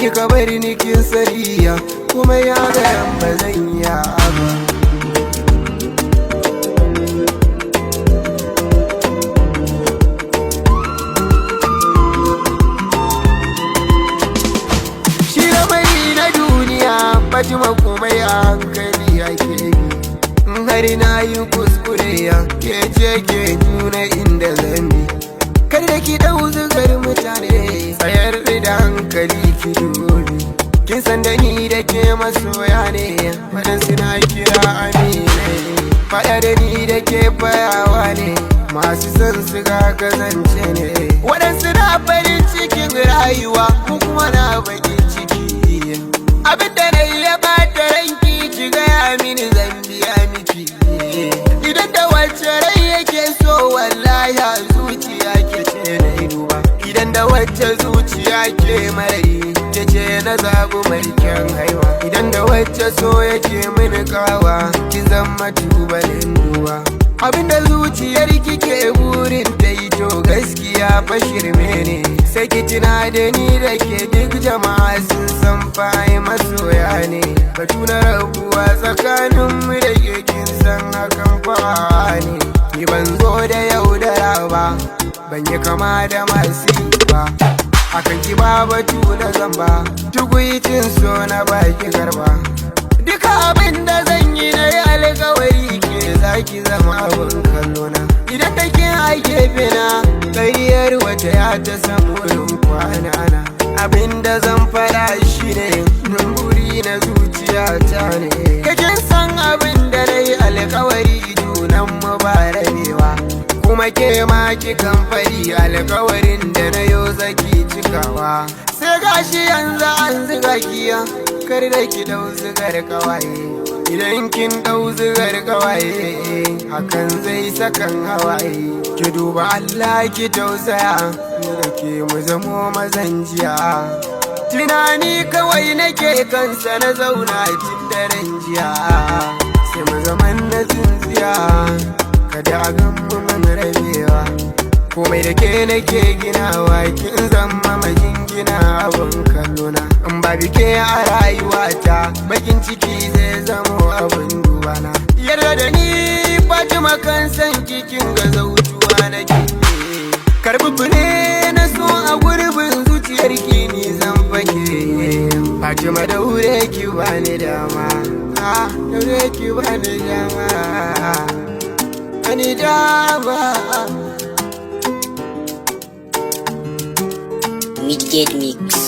kika bari ni kin sariya kuma ya ga ba zan iya ba. Shi lamari na duniya Fatima komai a hankali ake yi. Har na yi kuskure ya ke ce ke nuna inda zan bi. Kar da ki dau zugar mutane, tsayar da hankali ki dubi. Kin san da ni da ke masoya ne, waɗansu na kira aminai. Faɗa da ni da ke bayawa ne, masu son su ga kazance ne. Waɗansu na farin cikin rayuwa, ko kuma na baƙin ciki. Abinda na yi ya ɓata ranki, ki gaya mini zan biya miki. Idan da wacce rai yake so wallahi a zuciya ke ce na yi duba. Idan da wacce zuciya ke marai ke ce na zaɓi mai kyan haiwa. Idan da wacce so yake mini kawa ki zama tubalin duba. Abinda zuciyar kike burin ta yi to gaskiya fa shirme ne. Sai ki tuna da ni da ke duk jama'a sun san fa'i masoya ne. Batu na rabuwa tsakaninmu da ke kin san hakan fa ne. Ni ban zo da yaudara ba, ban yi kama da masu yi ba. Akan ki ba batu na zamba, tukwicin so na baki garba. Duka abin da zan yi na yi alkawari ke zaki zama abin kallona. Idan da kin a gefe na ƙaryar wata ya ta samu wurin kwana na. Abin da zan fara shi ne numburi na zuciya ta ne. Kakin san abin da na yi alkawari junan mu ba rabewa. Kuma ke ma kikan fari alkawarin da na yau zaki cikawa. Sai gashi yanzu an ziga kiya, kar da ki dau zigar kawaye. Idan kin dau zigar kawaye, hakan zai sakan hawaye. Ki duba Allah ki tausaya, da ke mu zamo mazan jiya. Tunani kawai nake kansa na zauna tun daren jiya. Sai mu zaman na tsintsiya, kada a gan mu mun rabewa. Komai da ke nake ginawa, kin zama majingina abin kallona. In ba bike a rayuwata, bakin ciki zai zamo abin dubana. Yarda da ni Fatima kan san kikin ga zautuwa nake. Karbi fure na so a gurbin zuciyar ki ni zan fake. Fatima daure ki bani dama, daure ki bani dama, bani dama. Midgate Mix.